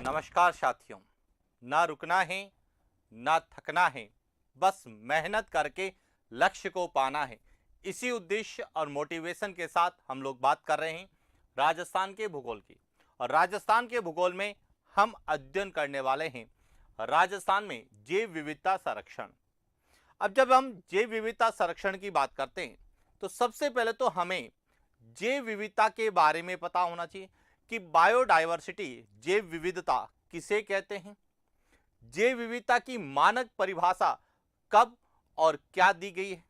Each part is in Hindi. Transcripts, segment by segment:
नमस्कार साथियों। ना रुकना है, ना थकना है, बस मेहनत करके लक्ष्य को पाना है। इसी उद्देश्य और मोटिवेशन के साथ हम लोग बात कर रहे हैं राजस्थान के भूगोल की। और राजस्थान के भूगोल में हम अध्ययन करने वाले हैं राजस्थान में जैव विविधता संरक्षण। अब जब हम जैव विविधता संरक्षण की बात करते हैं तो सबसे पहले तो हमें जैव विविधता के बारे में पता होना चाहिए कि बायोडायवर्सिटी, जैव विविधता किसे कहते हैं, जैव विविधता की मानक परिभाषा कब और क्या दी गई है,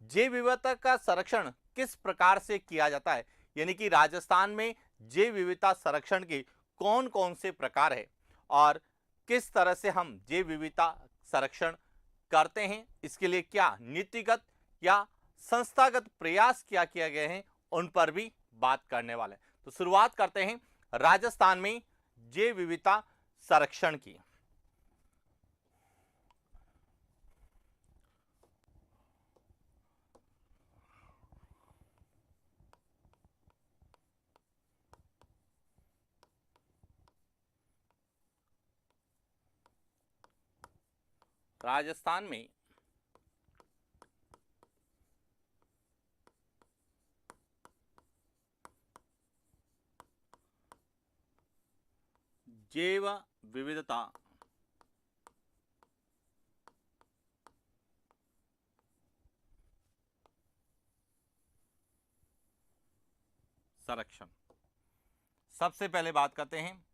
जैव विविधता का संरक्षण किस प्रकार से किया जाता है, यानी कि राजस्थान में जैव विविधता संरक्षण के कौन कौन से प्रकार है और किस तरह से हम जैव विविधता संरक्षण करते हैं, इसके लिए क्या नीतिगत या संस्थागत प्रयास क्या किए गए हैं, उन पर भी बात करने वाले हैं। तो शुरुआत करते हैं राजस्थान में जैव विविधता संरक्षण की। राजस्थान में जैव विविधता संरक्षण, सबसे पहले बात करते हैं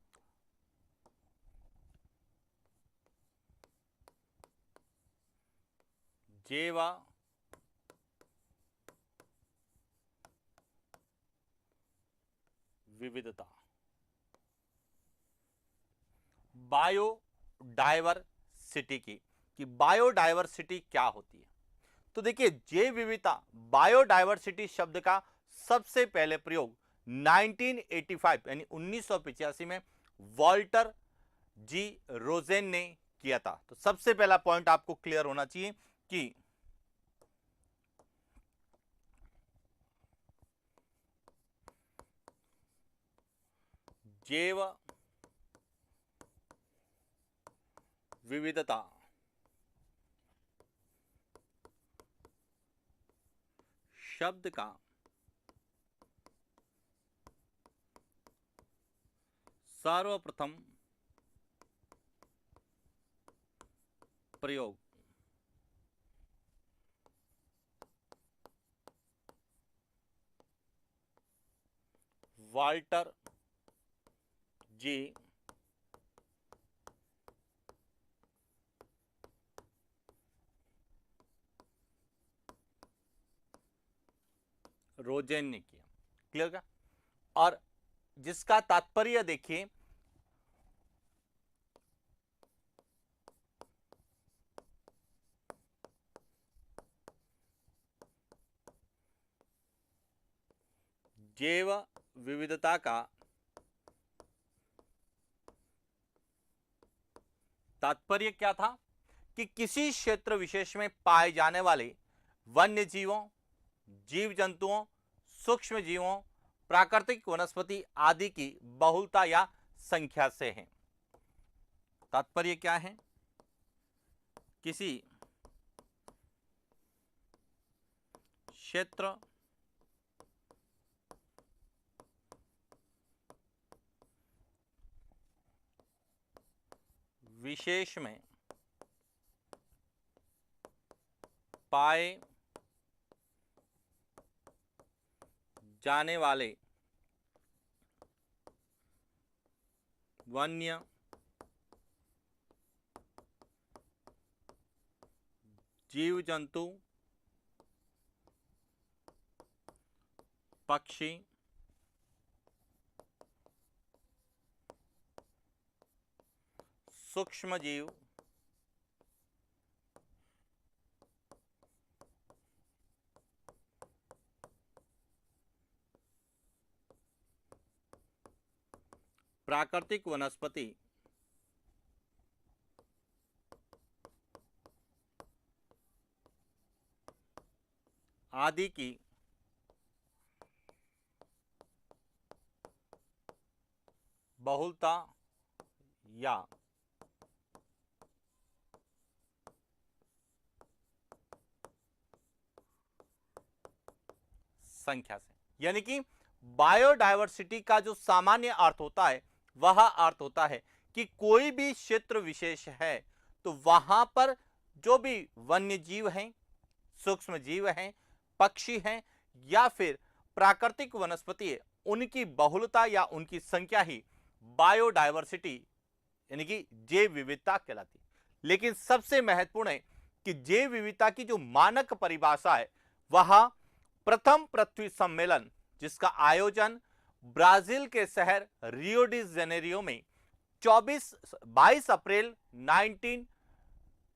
जैव विविधता, बायोडायवर्सिटी की, कि बायोडायवर्सिटी क्या होती है। तो देखिए, जैव विविधता, बायोडायवर्सिटी शब्द का सबसे पहले प्रयोग 1985 यानी 1985 में वॉल्टर जी रोजेन ने किया था। तो सबसे पहला पॉइंट आपको क्लियर होना चाहिए कि जैव विविधता शब्द का सर्वप्रथम प्रयोग वाल्टर जी रोजेन ने किया। क्लियर का? और जिसका तात्पर्य देखिए, जैव विविधता का तात्पर्य क्या था कि किसी क्षेत्र विशेष में पाए जाने वाले वन्य जीवों, जीव जंतुओं, सूक्ष्म जीवों, प्राकृतिक वनस्पति आदि की बहुलता या संख्या से है। तात्पर्य क्या है? किसी क्षेत्र विशेष में पाए जाने वाले वन्य जीव जंतु, पक्षी, सूक्ष्म जीव, प्राकृतिक वनस्पति आदि की बहुलता या संख्या से। यानी कि बायोडायवर्सिटी का जो सामान्य अर्थ होता है वह अर्थ होता है कि कोई भी क्षेत्र विशेष है तो वहां पर जो भी वन्य जीव हैं, सूक्ष्म जीव हैं, पक्षी हैं या फिर प्राकृतिक वनस्पति है, उनकी बहुलता या उनकी संख्या ही बायोडायवर्सिटी यानी कि जैव विविधता कहलाती है। लेकिन सबसे महत्वपूर्ण है कि जैव विविधता की जो मानक परिभाषा है वह प्रथम पृथ्वी सम्मेलन, जिसका आयोजन ब्राजील के शहर रियो डी जेनेरियो में 22 अप्रैल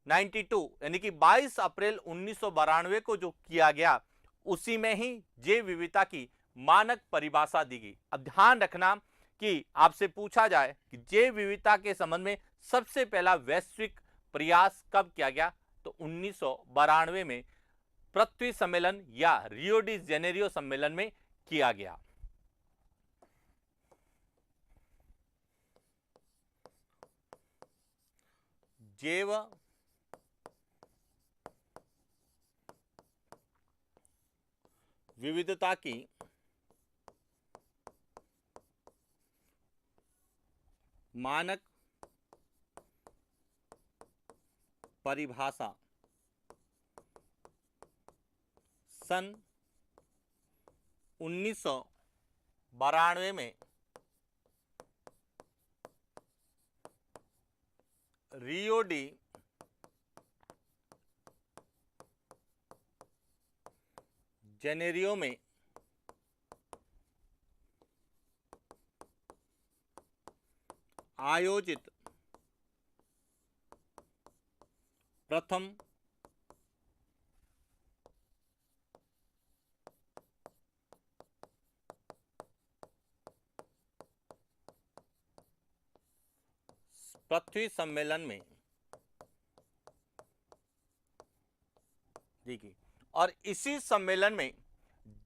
1992 यानी कि 22 अप्रैल 1992 को जो किया गया, उसी में ही जैव विविधता की मानक परिभाषा दी गई। अब ध्यान रखना कि आपसे पूछा जाए कि जैव विविधता के संबंध में सबसे पहला वैश्विक प्रयास कब किया गया, तो 1992 में पृथ्वी सम्मेलन या रियो डी जेनेरियो सम्मेलन में किया गया। जैव विविधता की मानक परिभाषा सन 1992 में रियो डी जेनेरियो में आयोजित प्रथम पृथ्वी सम्मेलन में देखिए, और इसी सम्मेलन में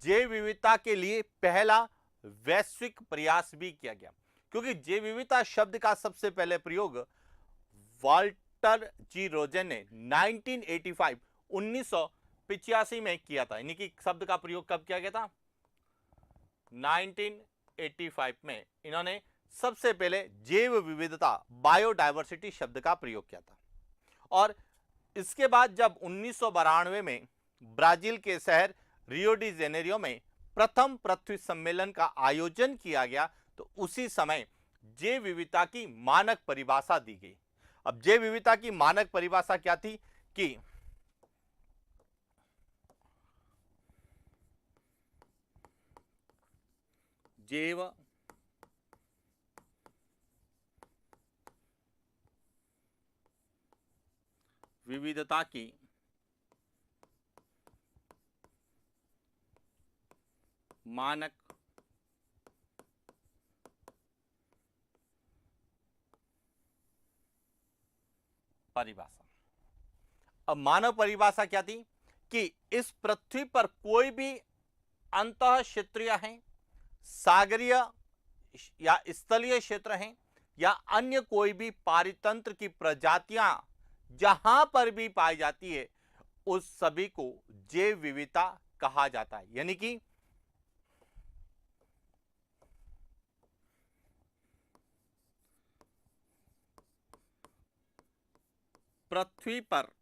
जैव विविधता के लिए पहला वैश्विक प्रयास भी किया गया, क्योंकि जैव विविधता शब्द का सबसे पहले प्रयोग वाल्टर जी रोजन ने 1985 में किया था। यानी कि शब्द का प्रयोग कब किया गया था, 1985 में इन्होंने सबसे पहले जैव विविधता बायोडायवर्सिटी शब्द का प्रयोग किया था। और इसके बाद जब 1992 में ब्राजील के शहर रियो डी जेनेरियो में प्रथम पृथ्वी सम्मेलन का आयोजन किया गया, तो उसी समय जैव विविधता की मानक परिभाषा दी गई। अब जैव विविधता की मानक परिभाषा क्या थी कि जैव विविधता की मानक परिभाषा। अब मानव परिभाषा क्या थी कि इस पृथ्वी पर कोई भी अंतः क्षेत्रीय है, सागरीय या स्थलीय क्षेत्र हैं या अन्य कोई भी पारितंत्र की प्रजातियां जहां पर भी पाई जाती है, उस सभी को जैव विविधता कहा जाता है। यानी कि पृथ्वी पर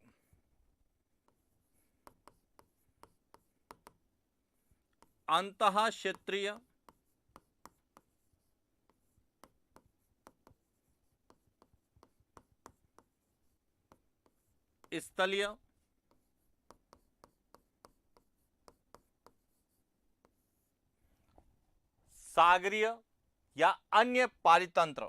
अंतः क्षेत्रीय स्थलीय सागरीय या अन्य पारितंत्र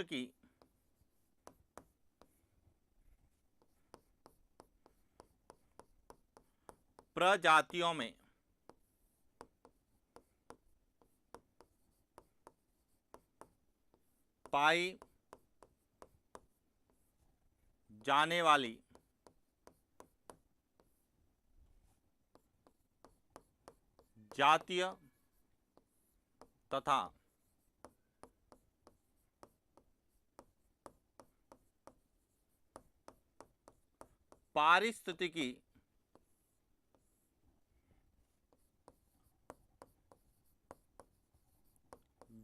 की प्रजातियों में पाई जाने वाली जातीय तथा पारिस्थितिकी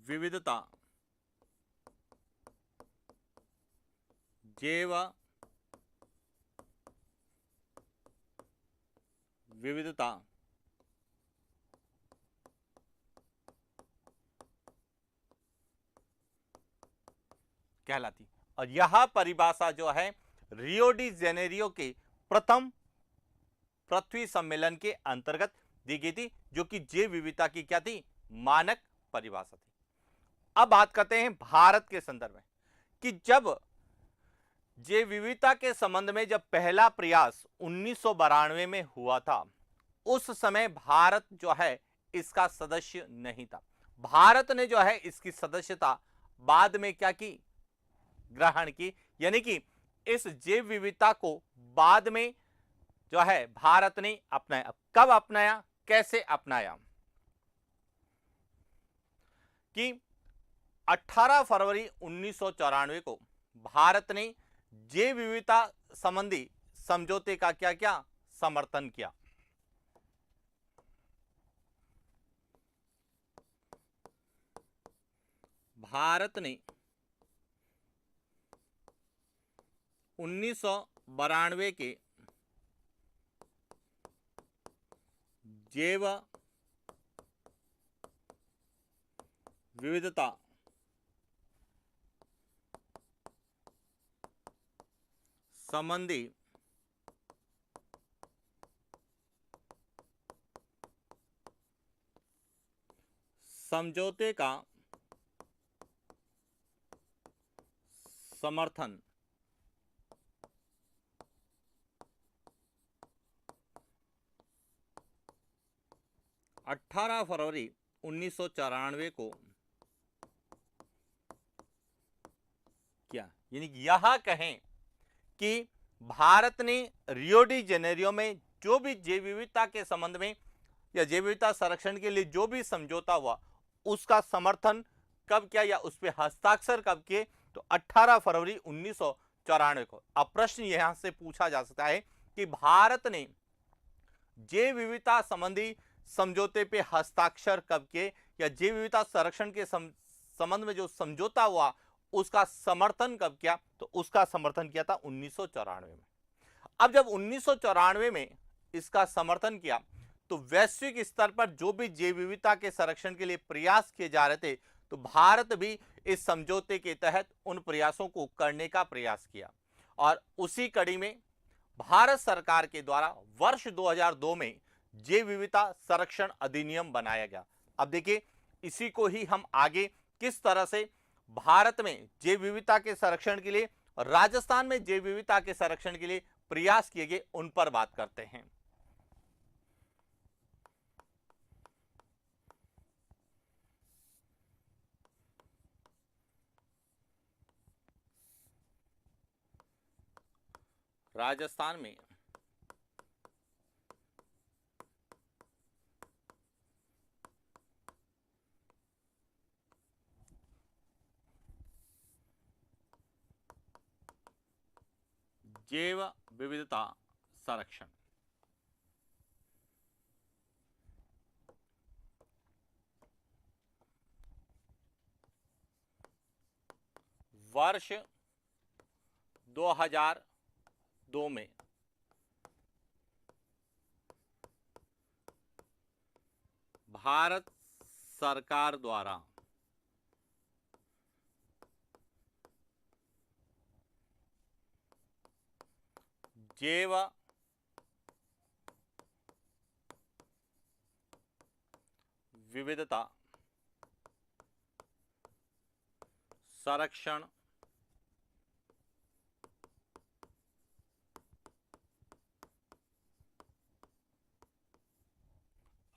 विविधता जैव विविधता कहलाती। और यह परिभाषा जो है रियो डी जेनेरियो के प्रथम पृथ्वी सम्मेलन के अंतर्गत दी गई थी, जो कि जैव विविधता की क्या थी, मानक परिभाषा थी। अब बात करते हैं भारत के संदर्भ में कि जब जैव विविधता के संबंध में जब पहला प्रयास 1992 में हुआ था, उस समय भारत जो है इसका सदस्य नहीं था। भारत ने जो है इसकी सदस्यता बाद में क्या की, ग्रहण की, यानी कि इस जैव विविधता को बाद में जो है भारत ने अपनाया। कब अपनाया, कैसे अपनाया कि 18 फरवरी 1994 को भारत ने जैव विविधता संबंधी समझौते का क्या क्या समर्थन किया। भारत ने 1992 के जैव विविधता संबंधी समझौते का समर्थन 18 फरवरी 1994 को किया। यानी यह कहें कि भारत ने रियो डी जेनेरियो में जो भी जैव विविधता के संबंध में या जैव विविधता संरक्षण के लिए जो भी समझौता हुआ, उसका समर्थन कब किया या उस पर हस्ताक्षर कब किए, तो 18 फरवरी 1994 को। अब प्रश्न यहां से पूछा जा सकता है कि भारत ने जैव विविधता संबंधी समझौते पे हस्ताक्षर कब किए या जैव विविधता संरक्षण के संबंध में जो समझौता हुआ उसका समर्थन कब किया, तो उसका समर्थन किया था 1994 में। अब जब 1994 में इसका समर्थन किया तो वैश्विक स्तर पर जो भी जैव विविधता के संरक्षण के लिए प्रयास किए जा रहे थे, तो भारत भी इस समझौते के तहत उन प्रयासों को करने का प्रयास किया। और उसी कड़ी में भारत सरकार के द्वारा वर्ष 2002 में जैव विविधता संरक्षण अधिनियम बनाया गया। अब देखिए, इसी को ही हम आगे किस तरह से भारत में जैव विविधता के संरक्षण के लिए, राजस्थान में जैव विविधता के संरक्षण के लिए प्रयास किए गए, उन पर बात करते हैं। राजस्थान में जैव विविधता संरक्षण वर्ष 2002 में भारत सरकार द्वारा जैव विविधता संरक्षण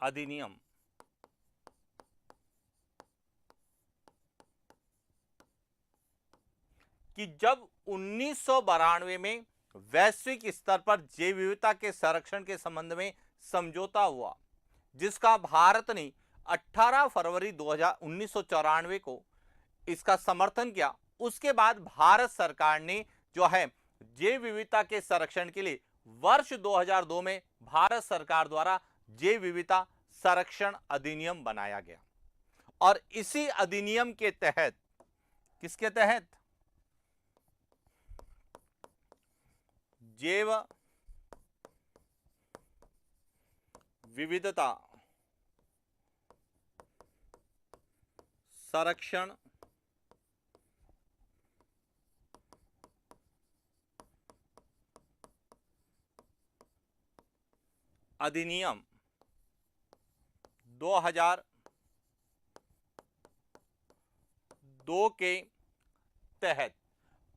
अधिनियम कि जब 1992 में वैश्विक स्तर पर जैव विविधता के संरक्षण के संबंध में समझौता हुआ, जिसका भारत ने 18 फरवरी 1994 को इसका समर्थन किया। उसके बाद भारत सरकार ने जो है जैव विविधता के संरक्षण के लिए वर्ष 2002 में भारत सरकार द्वारा जैव विविधता संरक्षण अधिनियम बनाया गया। और इसी अधिनियम के तहत, किसके तहत? जैव विविधता संरक्षण अधिनियम 2002 के तहत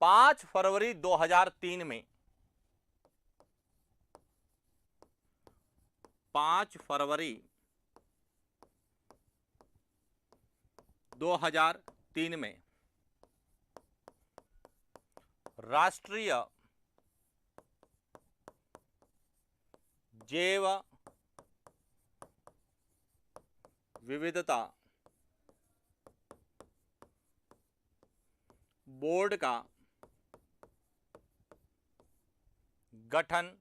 5 फरवरी 2003 में 5 फरवरी 2003 में राष्ट्रीय जैव विविधता बोर्ड का गठन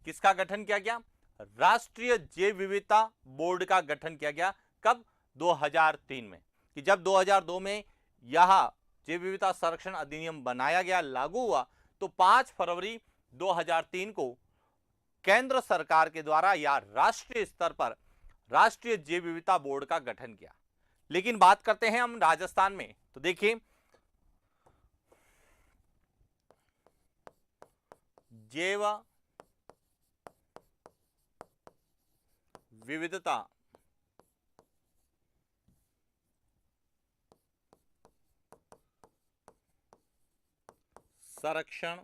किसका गठन किया गया? राष्ट्रीय जैव विविधता बोर्ड का गठन किया गया। कब? 2003 में। कि जब 2002 में यह जैव विविधता संरक्षण अधिनियम बनाया गया, लागू हुआ, तो 5 फरवरी 2003 को केंद्र सरकार के द्वारा या राष्ट्रीय स्तर पर राष्ट्रीय जैव विविधता बोर्ड का गठन किया। लेकिन बात करते हैं हम राजस्थान में, तो देखिए जैव विविधता संरक्षण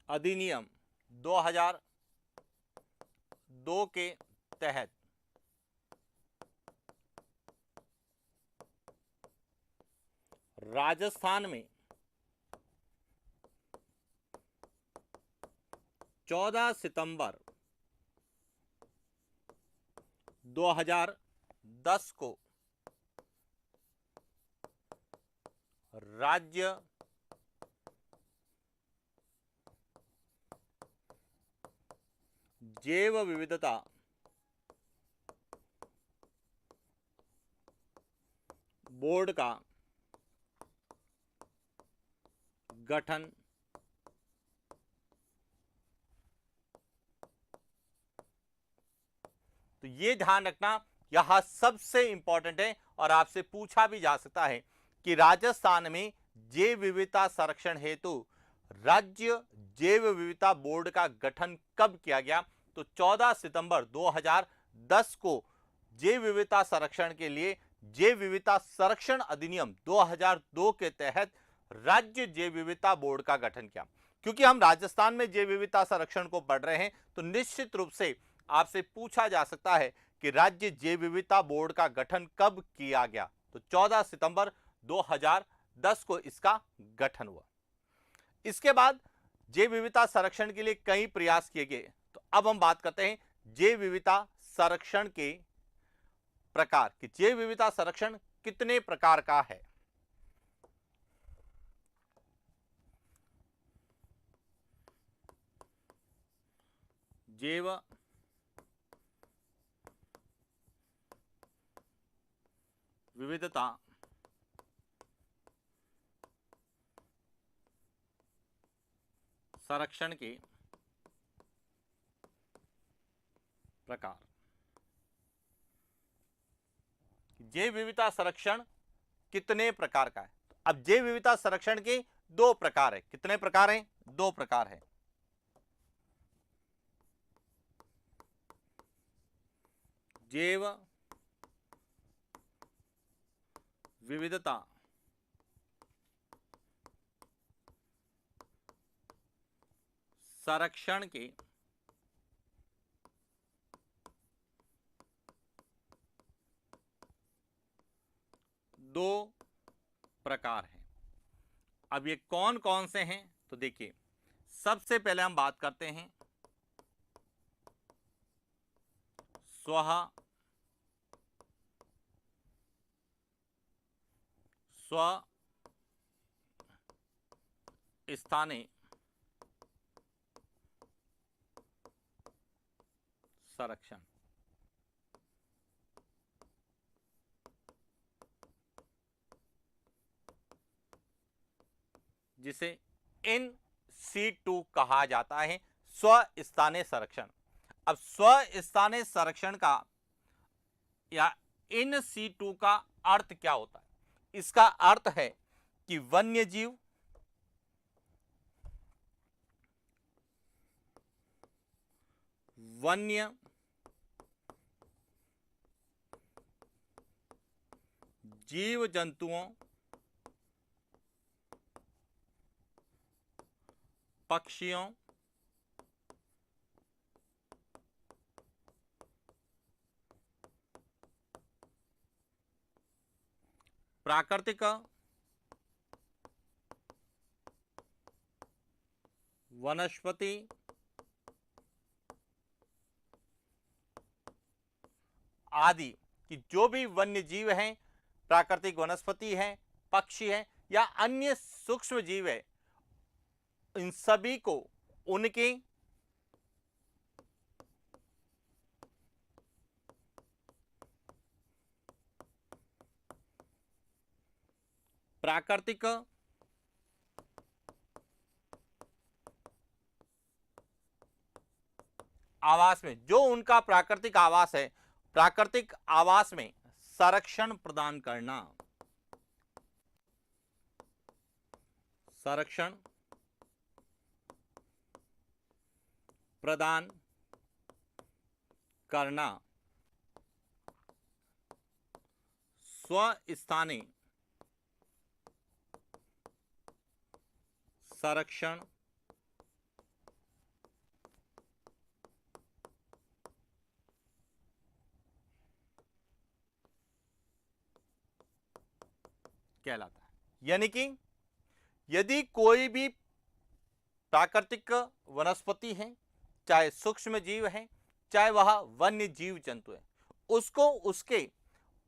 अधिनियम 2002 के तहत राजस्थान में 14 सितंबर 2010 को राज्य जैव विविधता बोर्ड का गठन तो ये ध्यान रखना, यह सबसे इंपॉर्टेंट है और आपसे पूछा भी जा सकता है कि राजस्थान में जैव विविधता संरक्षण हेतु राज्य जैव विविधता बोर्ड का गठन कब किया गया? तो 14 सितंबर 2010 को जैव विविधता संरक्षण के लिए जैव विविधता संरक्षण अधिनियम 2002 के तहत राज्य जैव विविधता बोर्ड का गठन किया। क्योंकि हम राजस्थान में जैव विविधता संरक्षण को पढ़ रहे हैं, तो निश्चित रूप से आपसे पूछा जा सकता है कि राज्य जैव विविधता बोर्ड का गठन कब किया गया? तो 14 सितंबर 2010 को इसका गठन हुआ। इसके बाद जैव विविधता संरक्षण के लिए कई प्रयास किए गए। तो अब हम बात करते हैं जैव विविधता संरक्षण के प्रकार कि जैव विविधता संरक्षण कितने प्रकार का है। जैव विविधता संरक्षण के प्रकार। जैव विविधता संरक्षण कितने प्रकार का है? अब जैव विविधता संरक्षण के दो प्रकार है। कितने प्रकार हैं? दो प्रकार है। जैव विविधता संरक्षण के दो प्रकार हैं। अब ये कौन कौन से हैं, तो देखिए सबसे पहले हम बात करते हैं स्व स्थाने संरक्षण। जिसे इन C2 कहा जाता है, स्वस्थानीय संरक्षण। अब स्वस्थानीय संरक्षण का या इन C2 का अर्थ क्या होता है? इसका अर्थ है कि वन्य जीव वन्य जीव जंतुओं, पक्षियों, प्राकृतिक वनस्पति आदि कि जो भी वन्य जीव हैं, प्राकृतिक वनस्पति हैं, पक्षी हैं या अन्य सूक्ष्म जीव है, इन सभी को उनके प्राकृतिक आवास में, जो उनका प्राकृतिक आवास है, प्राकृतिक आवास में संरक्षण प्रदान करना, संरक्षण प्रदान करना स्वस्थानीय संरक्षण कहलाता है। यानी कि यदि कोई भी प्राकृतिक वनस्पति है, चाहे सूक्ष्म जीव है, चाहे वह वन्य जीव जंतु है, उसको उसके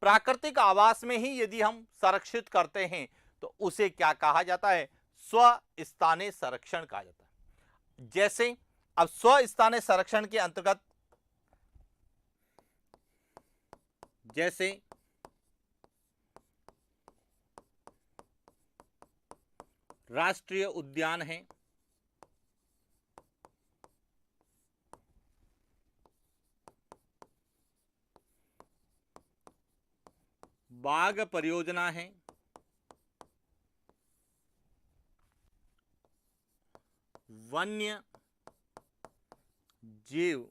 प्राकृतिक आवास में ही यदि हम संरक्षित करते हैं तो उसे क्या कहा जाता है? स्वस्थानीय संरक्षण कहा जाता है। जैसे अब स्वस्थानीय संरक्षण के अंतर्गत जैसे राष्ट्रीय उद्यान है, बाघ परियोजना है, वन्य जीव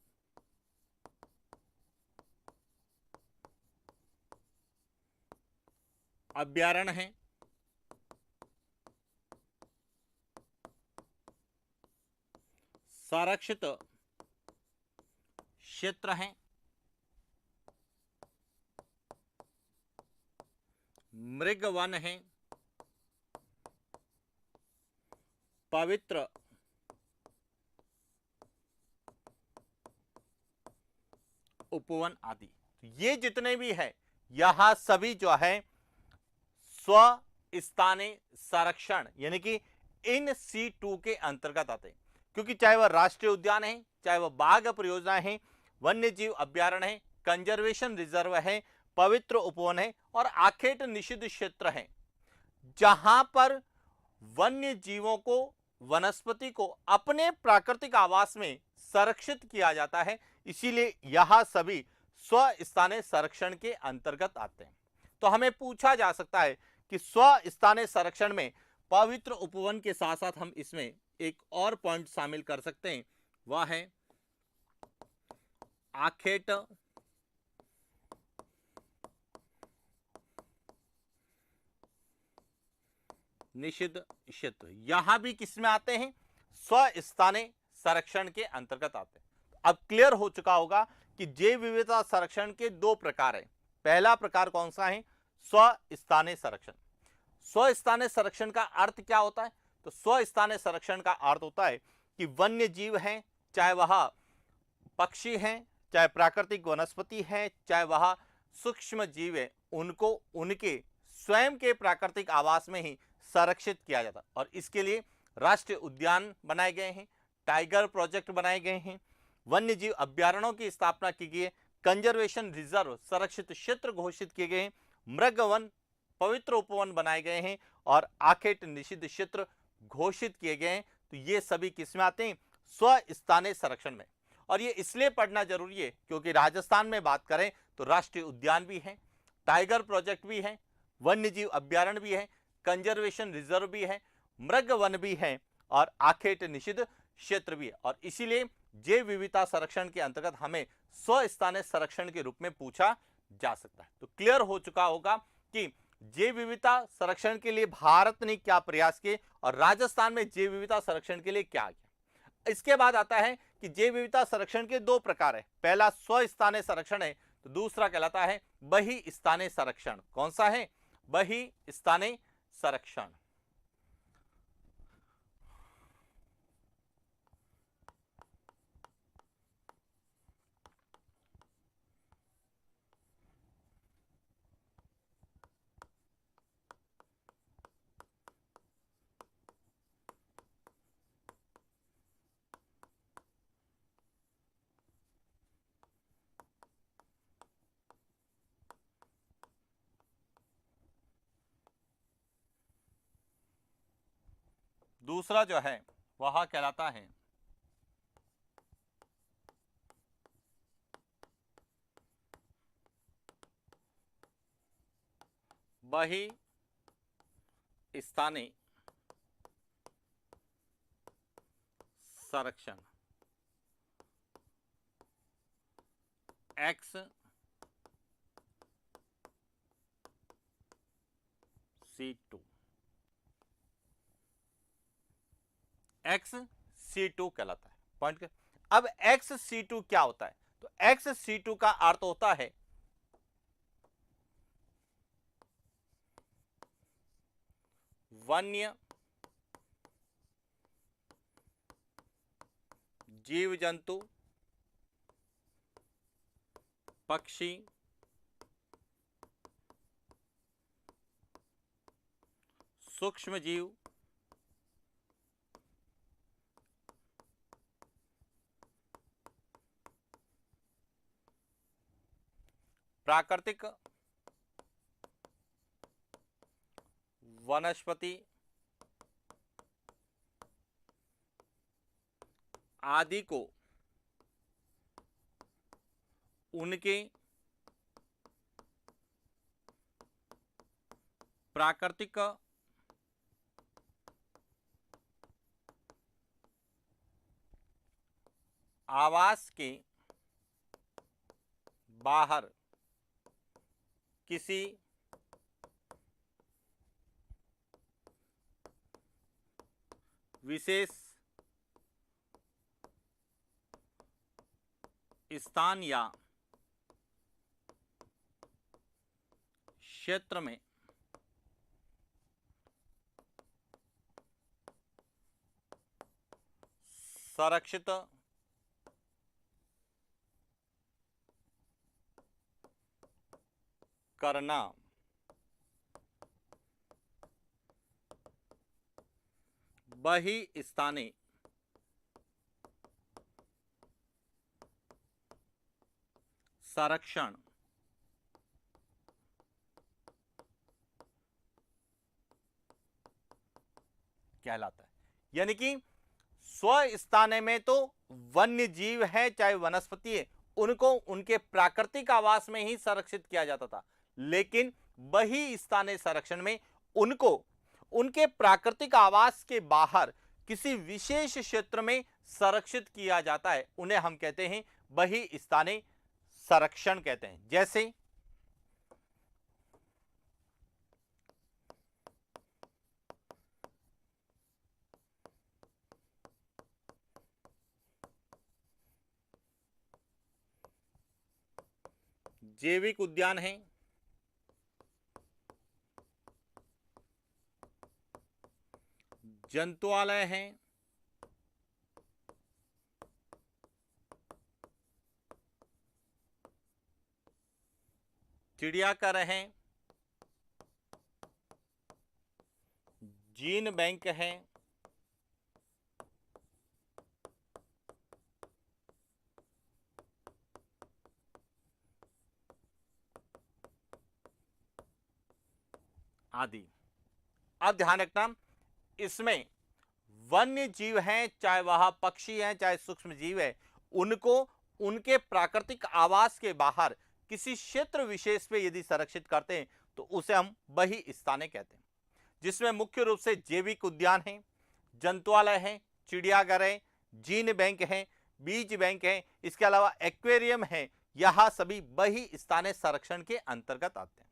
अभयारण्य है, संरक्षित क्षेत्र है, मृग वन है, पवित्र उपवन आदि। ये जितने भी है, यह सभी जो है स्वस्थानीय संरक्षण यानी कि इन C2 के अंतर्गत आते हैं। क्योंकि चाहे वह राष्ट्रीय उद्यान है, चाहे वह बाघ परियोजना है, वन्य जीव अभ्यारण्य है, कंजर्वेशन रिजर्व है, पवित्र उपवन है और आखेट निषिद्ध क्षेत्र है, जहां पर वन्य जीवों को, वनस्पति को अपने प्राकृतिक आवास में संरक्षित किया जाता है। इसीलिए यह सभी स्वस्थानीय संरक्षण के अंतर्गत आते हैं। तो हमें पूछा जा सकता है कि स्वस्थानीय संरक्षण में पवित्र उपवन के साथ साथ हम इसमें एक और पॉइंट शामिल कर सकते हैं, वह है आखेट निषिद्ध क्षेत्र। यहां भी किसमें आते हैं? स्वस्थानीय संरक्षण के अंतर्गत आते हैं। अब क्लियर हो चुका होगा कि जैव विविधता संरक्षण के दो प्रकार हैं। पहला प्रकार कौन सा है? स्वस्थानीय संरक्षण। स्वस्थानीय संरक्षण का अर्थ क्या होता है? तो स्वस्थानीय संरक्षण का अर्थ होता है कि वन्य जीव हैं, चाहे वह पक्षी हैं, चाहे प्राकृतिक वनस्पति है, चाहे वह सूक्ष्म जीव है, उनको उनके स्वयं के प्राकृतिक आवास में ही संरक्षित किया जाता। और इसके लिए राष्ट्रीय उद्यान बनाए गए हैं, टाइगर प्रोजेक्ट बनाए गए हैं, वन्य जीव अभ्यारण्यों की स्थापना की गई है, कंजर्वेशन रिजर्व संरक्षित क्षेत्र घोषित किए गए हैं, मृग वन पवित्र उपवन बनाए गए हैं और आखेट निषिद्ध क्षेत्र घोषित किए गए हैं। तो ये सभी किसमें आते हैं? स्वस्थानीय संरक्षण में। और ये इसलिए पढ़ना जरूरी है क्योंकि राजस्थान में बात करें तो राष्ट्रीय उद्यान भी है, टाइगर प्रोजेक्ट भी है, वन्य जीव अभ्यारण्य भी है, कंजर्वेशन रिजर्व भी है, मृग वन भी है और आखेट निषिद्ध क्षेत्र भी है। और इसीलिए जैव विविधता संरक्षण के अंतर्गत हमें स्वस्थानीय संरक्षण के रूप में पूछा जा सकता है। तो क्लियर हो चुका होगा कि जैव विविधता संरक्षण के लिए भारत ने क्या प्रयास किए और राजस्थान में जैव विविधता संरक्षण के लिए क्या किया। इसके बाद आता है कि जैव विविधता संरक्षण के दो प्रकार है, पहला स्वस्थानीय संरक्षण है तो दूसरा कहलाता है बहिस्थानीय संरक्षण। कौन सा है? बहिस्थानीय संरक्षण। दूसरा जो है वह कहलाता है बहिस्थानीय संरक्षण। XC2 XC2 कहलाता है। पॉइंट के अब XC2 क्या होता है? तो XC2 का अर्थ होता है वन्य जीव जंतु, पक्षी, सूक्ष्म जीव, प्राकृतिक वनस्पति आदि को उनके प्राकृतिक आवास के बाहर किसी विशेष स्थान या क्षेत्र में संरक्षित करना बहिस्थानीय संरक्षण कहलाता है। यानी कि स्वस्थानीय में तो वन्य जीव है चाहे वनस्पति है, उनको उनके प्राकृतिक आवास में ही संरक्षित किया जाता था, लेकिन बहिस्थानीय संरक्षण में उनको उनके प्राकृतिक आवास के बाहर किसी विशेष क्षेत्र में संरक्षित किया जाता है। उन्हें हम कहते हैं बहिस्थानीय संरक्षण कहते हैं। जैसे जैविक उद्यान है, जंतुआलय हैं, चिड़ियाघर हैं, जीन बैंक हैं, आदि। अब ध्यान रखना, इसमें वन्य जीव हैं, चाहे वह पक्षी हैं चाहे सूक्ष्म जीव है, उनको उनके प्राकृतिक आवास के बाहर किसी क्षेत्र विशेष पे यदि संरक्षित करते हैं तो उसे हम बही स्थाने कहते हैं, जिसमें मुख्य रूप से जैविक उद्यान है, जंतुआलय है, चिड़ियाघर है, जीन बैंक है, बीज बैंक है, इसके अलावा एक्वेरियम है। यह सभी बही स्थानीय संरक्षण के अंतर्गत आते हैं।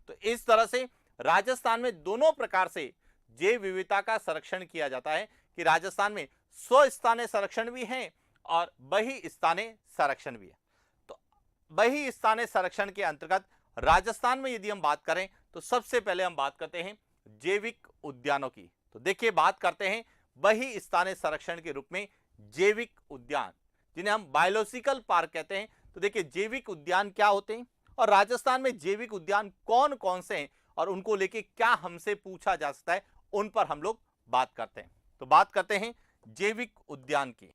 तो इस तरह से राजस्थान में दोनों प्रकार से जैव विविधता का संरक्षण किया जाता है कि राजस्थान में स्वस्थानीय संरक्षण भी है और बही स्थानीय संरक्षण भी है। तो बही स्थानीय संरक्षण के अंतर्गत राजस्थान में यदि हम बात करें तो सबसे पहले हम बात करते हैं जैविक उद्यानों की। तो देखिए, बात करते हैं बही स्थानीय संरक्षण के रूप में जैविक उद्यान, जिन्हें हम बायोलॉजिकल पार्क कहते हैं। तो देखिए, जैविक उद्यान क्या होते हैं और राजस्थान में जैविक उद्यान कौन कौन से हैं और उनको लेके क्या हमसे पूछा जा सकता है, उन पर हम लोग बात करते हैं। तो बात करते हैं जैविक उद्यान की।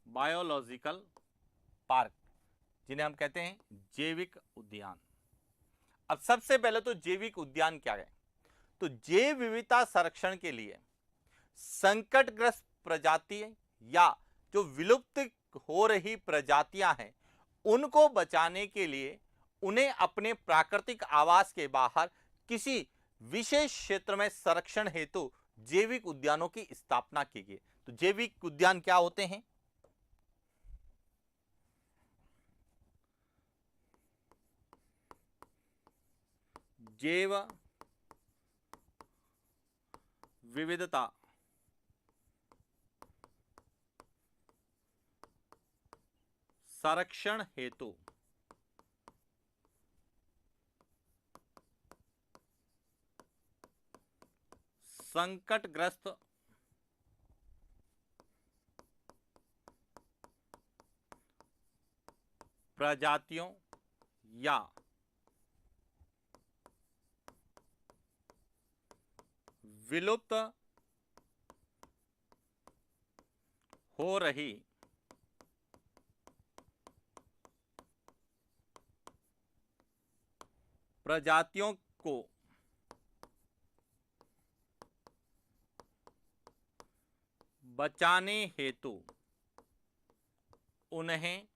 बायोलॉजिकल पार्क, जिन्हें हम कहते हैं जैविक उद्यान। अब सबसे पहले तो जैविक उद्यान क्या है? तो जैव विविधता संरक्षण के लिए संकटग्रस्त प्रजाति या जो विलुप्त हो रही प्रजातियां हैं, उनको बचाने के लिए उन्हें अपने प्राकृतिक आवास के बाहर किसी विशेष क्षेत्र में संरक्षण हेतु जैविक उद्यानों की स्थापना की गई। तो जैविक उद्यान क्या होते हैं? जैव विविधता संरक्षण हेतु संकटग्रस्त प्रजातियों या विलुप्त हो रही प्रजातियों को बचाने हेतु उन्हें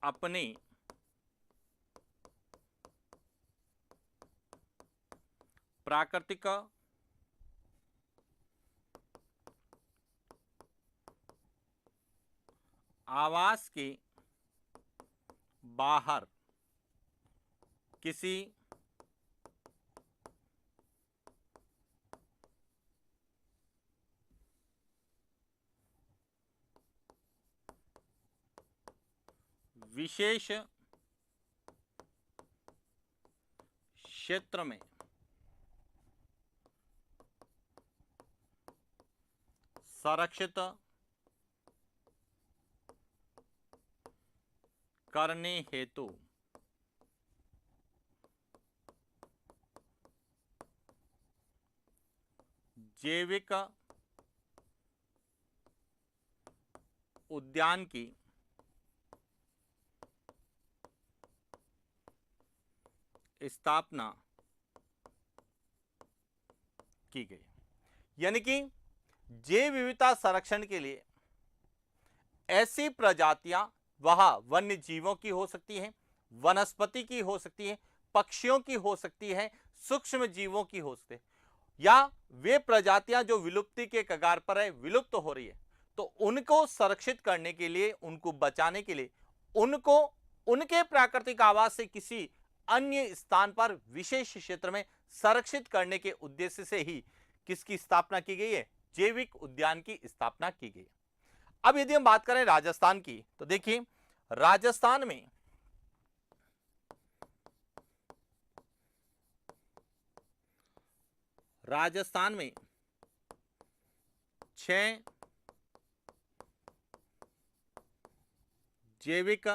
अपने प्राकृतिक आवास के बाहर किसी विशेष क्षेत्र में संरक्षित करने हेतु जैविक उद्यान की स्थापना की गई। यानी कि जैव विविधता संरक्षण के लिए ऐसी प्रजातियां वह वन्य जीवों की हो सकती हैं, वनस्पति की हो सकती है, पक्षियों की हो सकती है, सूक्ष्म जीवों की हो सकती है, या वे प्रजातियां जो विलुप्ति के कगार पर है, विलुप्त हो रही है, तो उनको संरक्षित करने के लिए, उनको बचाने के लिए, उनको उनके प्राकृतिक आवास से किसी अन्य स्थान पर विशेष क्षेत्र में संरक्षित करने के उद्देश्य से ही किसकी स्थापना की गई है? जैविक उद्यान की स्थापना की गई। अब यदि हम बात करें राजस्थान की, तो देखिए राजस्थान में राजस्थान में 6 जैविक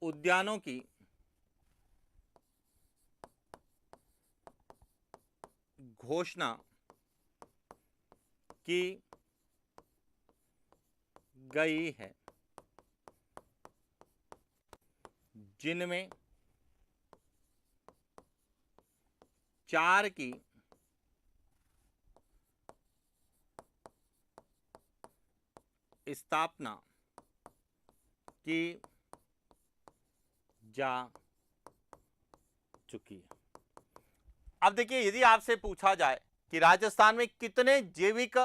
उद्यानों की घोषणा की गई है, जिनमें 4 की स्थापना की जा चुकी है। अब देखिए, यदि आपसे पूछा जाए कि राजस्थान में कितने जैविक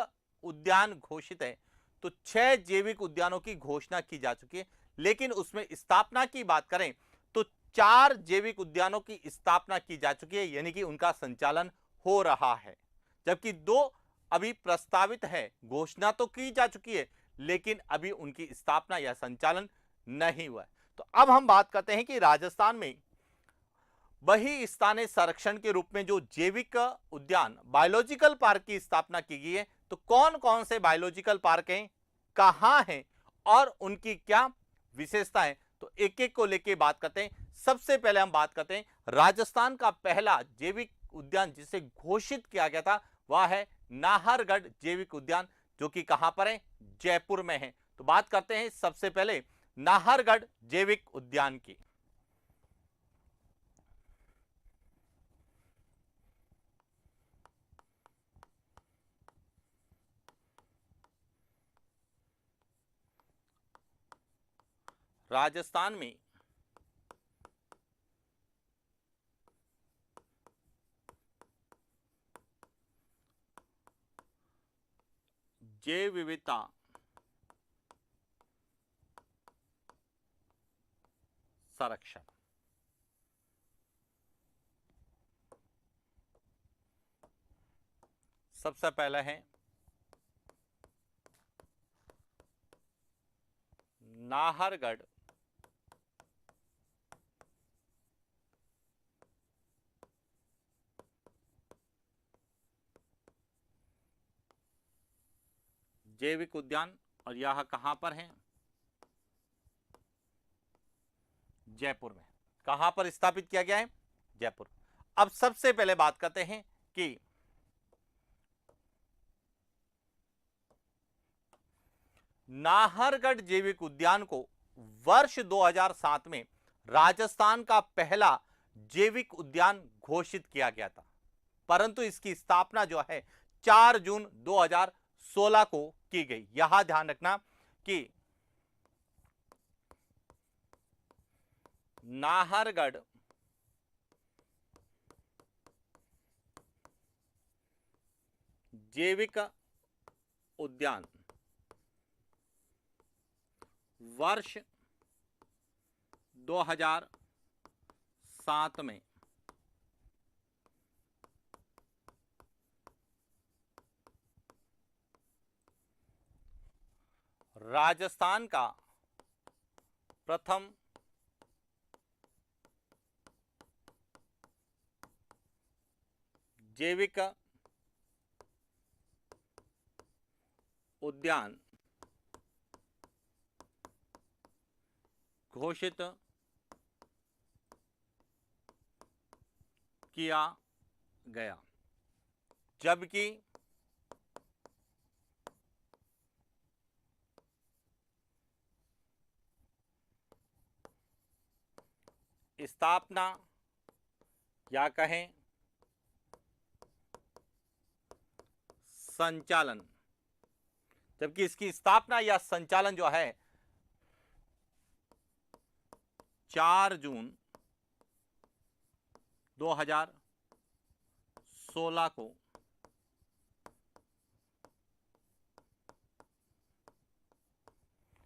उद्यान घोषित है, तो 6 जैविक उद्यानों की घोषणा की जा चुकी है, लेकिन उसमें स्थापना की बात करें तो 4 जैविक उद्यानों की स्थापना की जा चुकी है, यानी कि उनका संचालन हो रहा है, जबकि 2 अभी प्रस्तावित है। घोषणा तो की जा चुकी है, लेकिन अभी उनकी स्थापना या संचालन नहीं हुआ है। तो अब हम बात करते हैं कि राजस्थान में वही स्थानीय संरक्षण के रूप में जो जैविक उद्यान, बायोलॉजिकल पार्क की स्थापना की गई है, तो कौन कौन से बायोलॉजिकल पार्क हैं, कहां हैं और उनकी क्या विशेषता है, तो एक एक को लेके बात करते हैं। सबसे पहले हम बात करते हैं राजस्थान का पहला जैविक उद्यान जिसे घोषित किया गया था, वह है नाहरगढ़ जैविक उद्यान, जो कि कहां पर है? जयपुर में है। तो बात करते हैं सबसे पहले नाहरगढ़ जैविक उद्यान की। राजस्थान में जैव विविधता संरक्षण, सबसे पहले है नाहरगढ़ जैविक उद्यान, और यह कहां पर है? जयपुर में। कहां पर स्थापित किया गया है? जयपुर। अब सबसे पहले बात करते हैं कि नाहरगढ़ जैविक उद्यान को वर्ष 2007 में राजस्थान का पहला जैविक उद्यान घोषित किया गया था, परंतु इसकी स्थापना जो है 4 जून 2016 को की गई। यहां ध्यान रखना कि नाहरगढ़ जैविक उद्यान वर्ष 2007 में राजस्थान का प्रथम जैविक उद्यान घोषित किया गया, जबकि स्थापना या कहें संचालन, जबकि इसकी स्थापना या संचालन जो है 4 जून 2016 को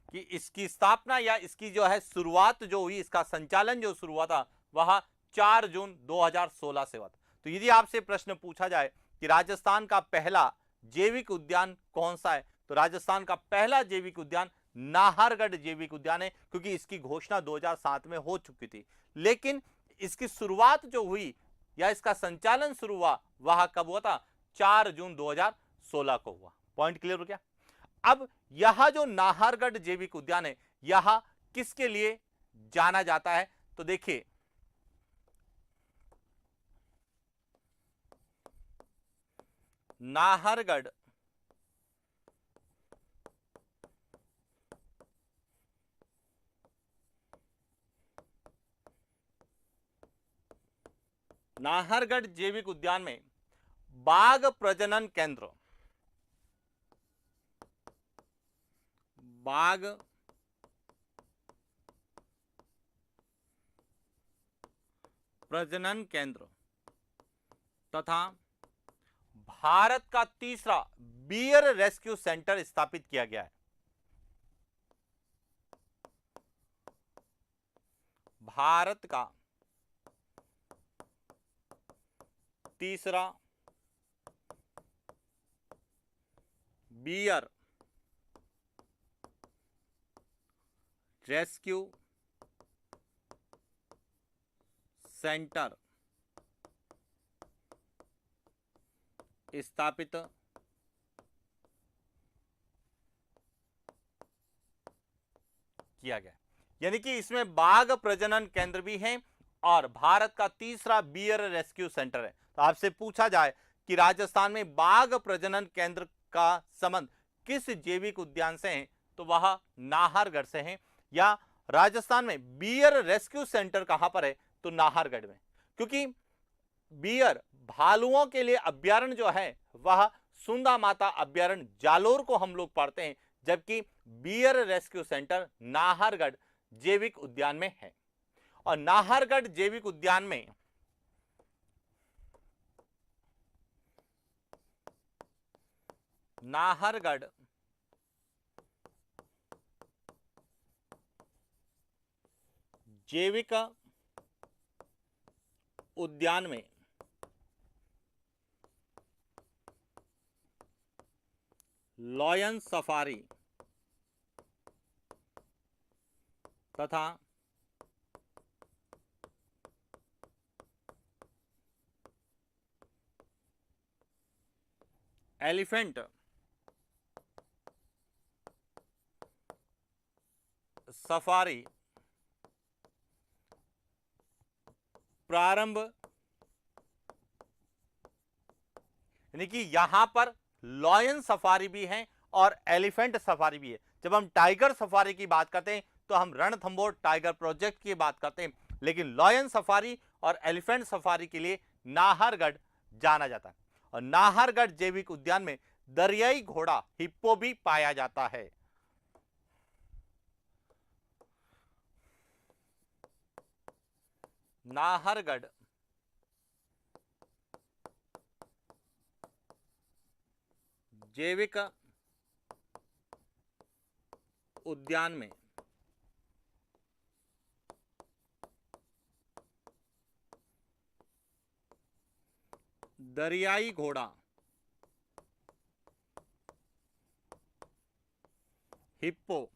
कि इसकी स्थापना या इसकी जो है शुरुआत जो हुई, इसका संचालन जो शुरू हुआ था वह 4 जून 2016 से हुआ था। तो यदि आपसे प्रश्न पूछा जाए कि राजस्थान का पहला जैविक उद्यान कौन सा है, तो राजस्थान का पहला जैविक उद्यान नाहरगढ़ जैविक उद्यान है, क्योंकि इसकी घोषणा 2007 में हो चुकी थी। लेकिन इसकी शुरुआत जो हुई या इसका संचालन शुरू हुआ वह कब हुआ था? 4 जून 2016 को हुआ। पॉइंट क्लियर हो गया। अब यह जो नाहरगढ़ जैविक उद्यान है यह किसके लिए जाना जाता है? तो देखिए, नाहरगढ़ जैविक उद्यान में बाघ प्रजनन केंद्र, बाघ प्रजनन केंद्र तथा भारत का तीसरा बियर रेस्क्यू सेंटर स्थापित किया गया है। भारत का तीसरा बियर रेस्क्यू सेंटर स्थापित किया गया, यानी कि इसमें बाघ प्रजनन केंद्र भी है और भारत का तीसरा बियर रेस्क्यू सेंटर है। तो आपसे पूछा जाए कि राजस्थान में बाघ प्रजनन केंद्र का संबंध किस जैविक उद्यान से है, तो वह नाहरगढ़ से है। या राजस्थान में बियर रेस्क्यू सेंटर कहां पर है, तो नाहरगढ़ में, क्योंकि बियर भालुओं के लिए अभ्यारण्य जो है वह सुंदा माता अभ्यारण्य जालोर को हम लोग पढ़ते हैं, जबकि बियर रेस्क्यू सेंटर नाहरगढ़ जैविक उद्यान में है। और नाहरगढ़ जैविक उद्यान में नाहरगढ़ जैविक उद्यान में लॉयन सफारी तथा एलिफेंट सफारी प्रारंभ, यानी कि यहां पर लॉयन सफारी भी है और एलिफेंट सफारी भी है। जब हम टाइगर सफारी की बात करते हैं तो हम रणथंभौर टाइगर प्रोजेक्ट की बात करते हैं, लेकिन लॉयन सफारी और एलिफेंट सफारी के लिए नाहरगढ़ जाना जाता है। और नाहरगढ़ जैविक उद्यान में दरियाई घोड़ा हिप्पो भी पाया जाता है। नाहरगढ़ जैविक उद्यान में दरियाई घोड़ा हिप्पो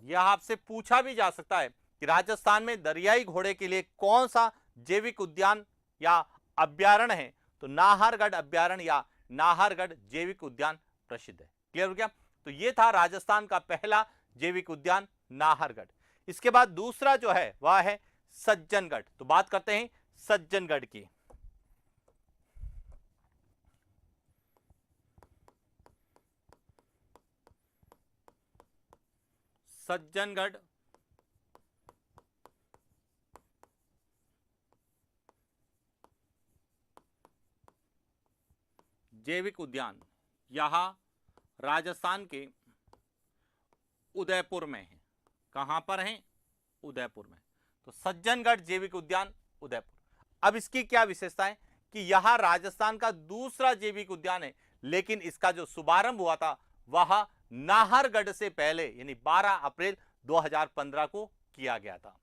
यह आपसे पूछा भी जा सकता है कि राजस्थान में दरियाई घोड़े के लिए कौन सा जैविक उद्यान या अभ्यारण्य है, तो नाहरगढ़ अभ्यारण्य या नाहरगढ़ जैविक उद्यान प्रसिद्ध है। क्लियर हो गया? तो यह था राजस्थान का पहला जैविक उद्यान नाहरगढ़। इसके बाद दूसरा जो है वह है सज्जनगढ़। तो बात करते हैं सज्जनगढ़ की। सज्जनगढ़ जैविक उद्यान यह राजस्थान के उदयपुर में है। कहां पर है? उदयपुर में। तो सज्जनगढ़ जैविक उद्यान उदयपुर। अब इसकी क्या विशेषता है कि यह राजस्थान का दूसरा जैविक उद्यान है, लेकिन इसका जो शुभारंभ हुआ था वह नाहरगढ़ से पहले यानी 12 अप्रैल 2015 को किया गया था।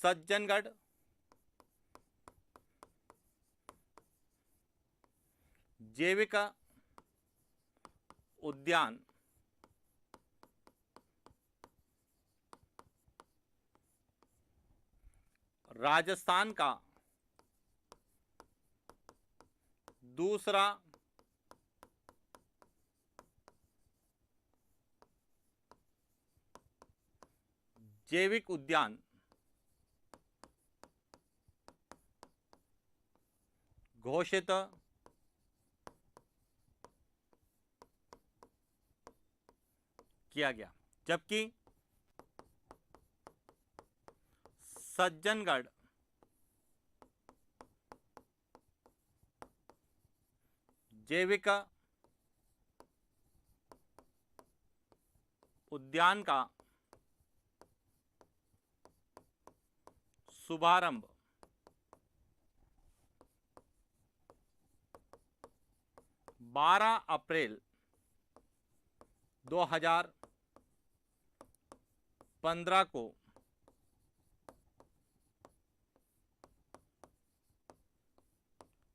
सज्जनगढ़ जैविक उद्यान राजस्थान का दूसरा जैविक उद्यान घोषित किया गया, जबकि सज्जनगढ़ जैविक उद्यान का शुभारंभ 12 अप्रैल 2015 को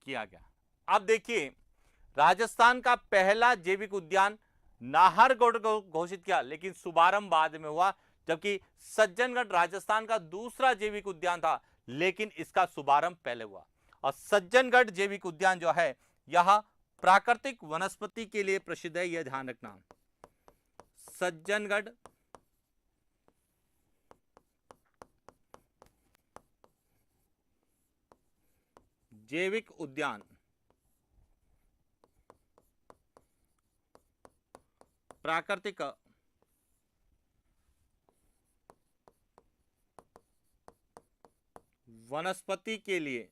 किया गया। अब देखिए, राजस्थान का पहला जैविक उद्यान नाहरगढ़ को घोषित किया, लेकिन शुभारंभ बाद में हुआ, जबकि सज्जनगढ़ राजस्थान का दूसरा जैविक उद्यान था, लेकिन इसका शुभारंभ पहले हुआ। और सज्जनगढ़ जैविक उद्यान जो है यह प्राकृतिक वनस्पति के लिए प्रसिद्ध है, यह ध्यान रखना। सज्जनगढ़ जैविक उद्यान प्राकृतिक वनस्पति के लिए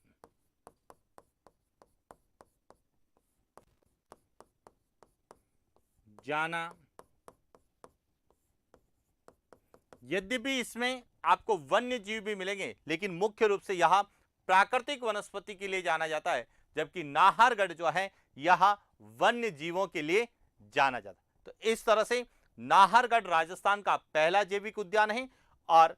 जाना। यद्यपि इसमें आपको वन्य जीव भी मिलेंगे, लेकिन मुख्य रूप से यह प्राकृतिक वनस्पति के लिए जाना जाता है, जबकि नाहरगढ़ जो है यह वन्य जीवों के लिए जाना जाता है। तो इस तरह से नाहरगढ़ राजस्थान का पहला जैविक उद्यान है और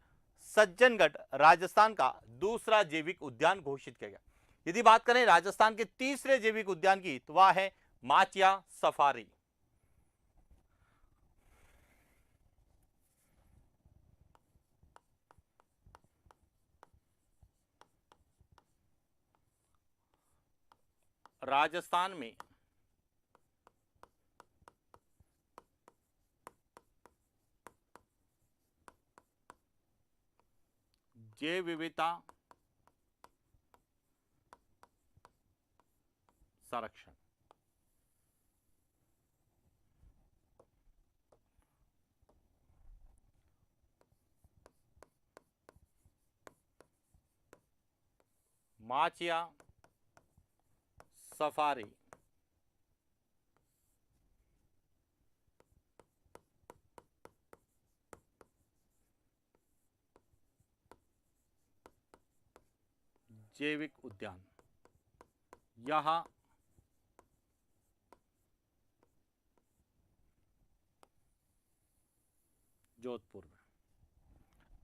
सज्जनगढ़ राजस्थान का दूसरा जैविक उद्यान घोषित किया गया। यदि बात करें राजस्थान के तीसरे जैविक उद्यान की, तो वह है माचिया सफारी। राजस्थान में जैव विविधता संरक्षण। माचिया सफारी जैविक उद्यान यह जोधपुर में।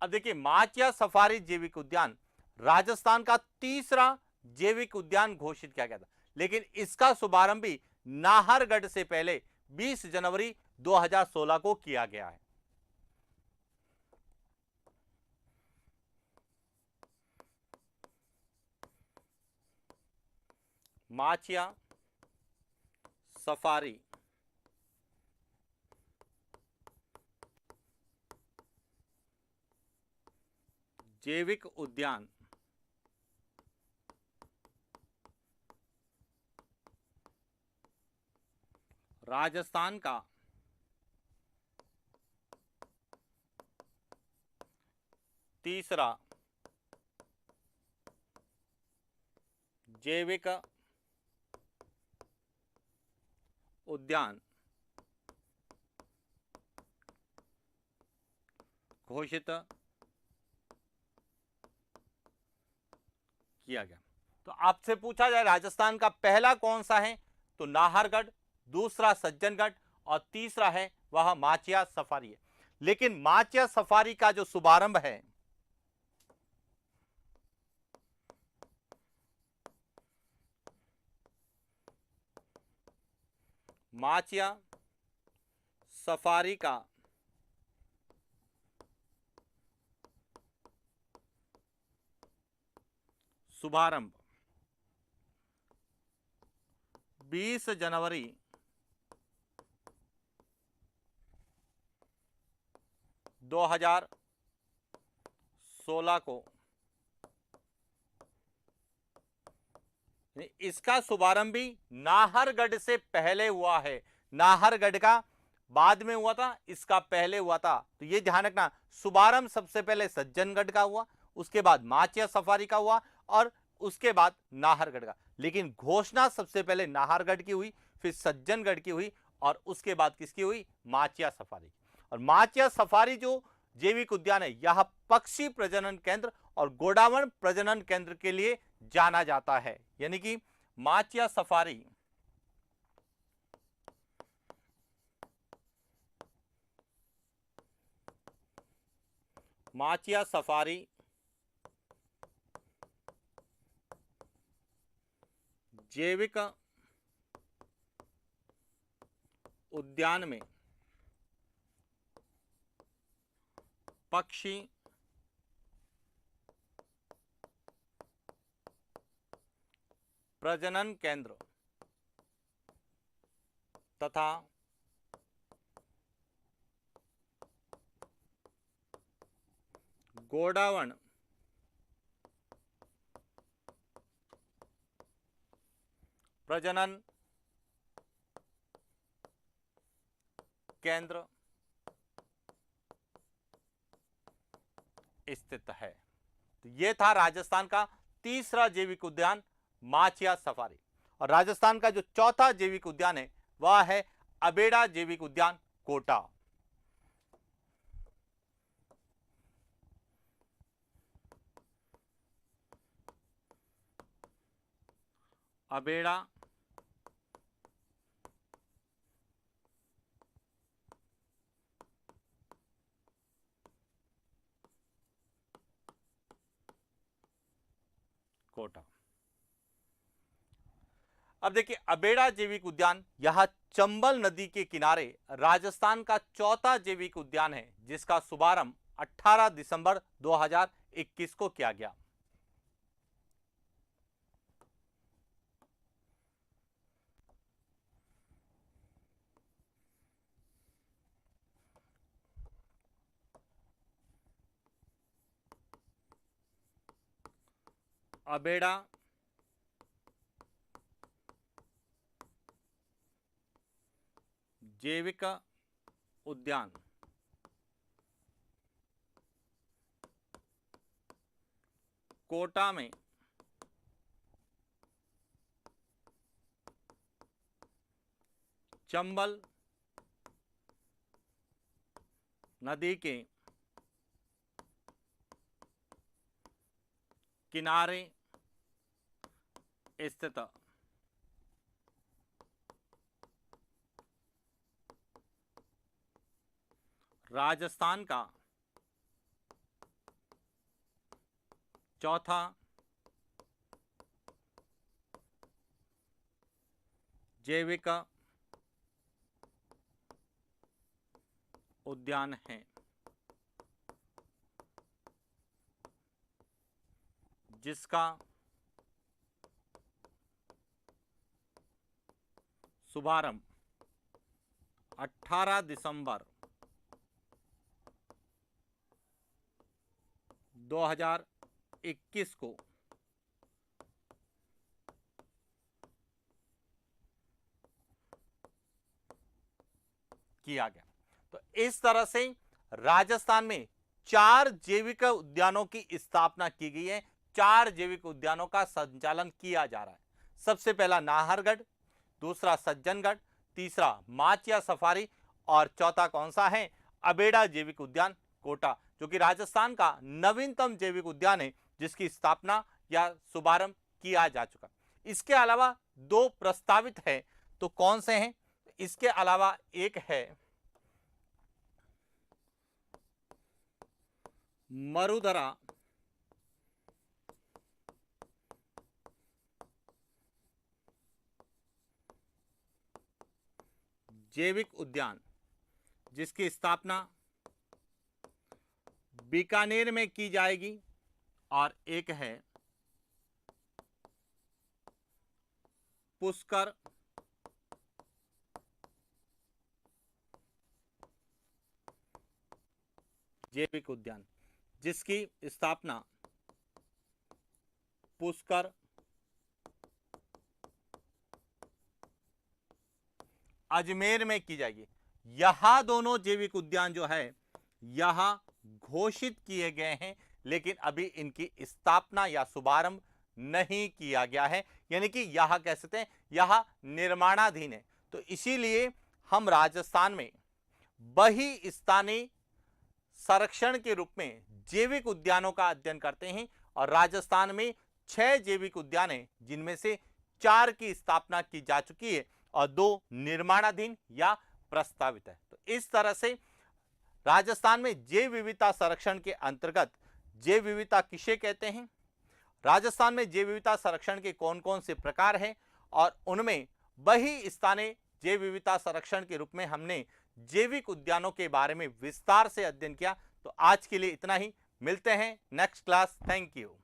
अब देखिए, माचिया सफारी जैविक उद्यान राजस्थान का तीसरा जैविक उद्यान घोषित किया गया था, लेकिन इसका शुभारंभ भी नाहरगढ़ से पहले 20 जनवरी 2016 को किया गया है। माचिया सफारी जैविक उद्यान राजस्थान का तीसरा जैविक उद्यान घोषित किया गया। तो आपसे पूछा जाए राजस्थान का पहला कौन सा है, तो नाहरगढ़, दूसरा सज्जनगढ़ और तीसरा है वह माचिया सफारी है। लेकिन माचिया सफारी का जो शुभारंभ है, माचिया सफारी का शुभारंभ 20 जनवरी 2016 को, इसका शुभारंभ भी नाहरगढ़ से पहले हुआ है। नाहरगढ़ का बाद में हुआ था, इसका पहले हुआ था। तो ये ध्यान रखना, शुभारंभ सबसे पहले सज्जनगढ़ का हुआ, उसके बाद माचिया सफारी का हुआ और उसके बाद नाहरगढ़ का। लेकिन घोषणा सबसे पहले नाहरगढ़ की हुई, फिर सज्जनगढ़ की हुई और उसके बाद किसकी हुई, माचिया सफारी। और माचिया सफारी जो जैविक उद्यान है, यह पक्षी प्रजनन केंद्र और गोडावण प्रजनन केंद्र के लिए जाना जाता है। यानी कि माचिया सफारी जैविक उद्यान में पक्षी प्रजनन केंद्र तथा गोडावण प्रजनन केंद्र स्थित है। तो यह था राजस्थान का तीसरा जैविक उद्यान माचिया सफारी। और राजस्थान का जो चौथा जैविक उद्यान है वह है अबेड़ा जैविक उद्यान कोटा। अबेड़ा कोटा। अब देखिए, अबेड़ा जैविक उद्यान यह चंबल नदी के किनारे राजस्थान का चौथा जैविक उद्यान है, जिसका शुभारंभ 18 दिसंबर 2021 को किया गया। अबेड़ा जैविक उद्यान कोटा में चंबल नदी के किनारे स्थित राजस्थान का चौथा जैविक उद्यान है, जिसका शुभारंभ 18 दिसंबर 2021 को किया गया। तो इस तरह से राजस्थान में 4 जैविक उद्यानों की स्थापना की गई है, 4 जैविक उद्यानों का संचालन किया जा रहा है। सबसे पहला नाहरगढ़, दूसरा सज्जनगढ़, तीसरा माचिया सफारी और चौथा कौन सा है, अबेड़ा जैविक उद्यान कोटा, जो कि राजस्थान का नवीनतम जैविक उद्यान है जिसकी स्थापना या शुभारंभ किया जा चुका। इसके अलावा दो प्रस्तावित है, तो कौन से हैं, इसके अलावा एक है मरुधरा जैविक उद्यान जिसकी स्थापना बीकानेर में की जाएगी, और एक है पुष्कर जैविक उद्यान जिसकी स्थापना पुष्कर अजमेर में की जाएगी। यह दोनों जैविक उद्यान जो है यह घोषित किए गए हैं, लेकिन अभी इनकी स्थापना या शुभारंभ नहीं किया गया है, यानी कि यह कह सकते हैं यह निर्माणाधीन है। तो इसीलिए हम राजस्थान में बहिस्थानी संरक्षण के रूप में जैविक उद्यानों का अध्ययन करते हैं, और राजस्थान में 6 जैविक उद्यान हैं जिनमें से 4 की स्थापना की जा चुकी है और 2 निर्माणाधीन या प्रस्तावित है। तो इस तरह से राजस्थान में जैव विविधता संरक्षण के अंतर्गत जैव विविधता किसे कहते हैं, राजस्थान में जैव विविधता संरक्षण के कौन कौन से प्रकार हैं, और उनमें बहिस्थानीय जैव विविधता संरक्षण के रूप में हमने जैविक उद्यानों के बारे में विस्तार से अध्ययन किया। तो आज के लिए इतना ही, मिलते हैं नेक्स्ट क्लास। Thank you.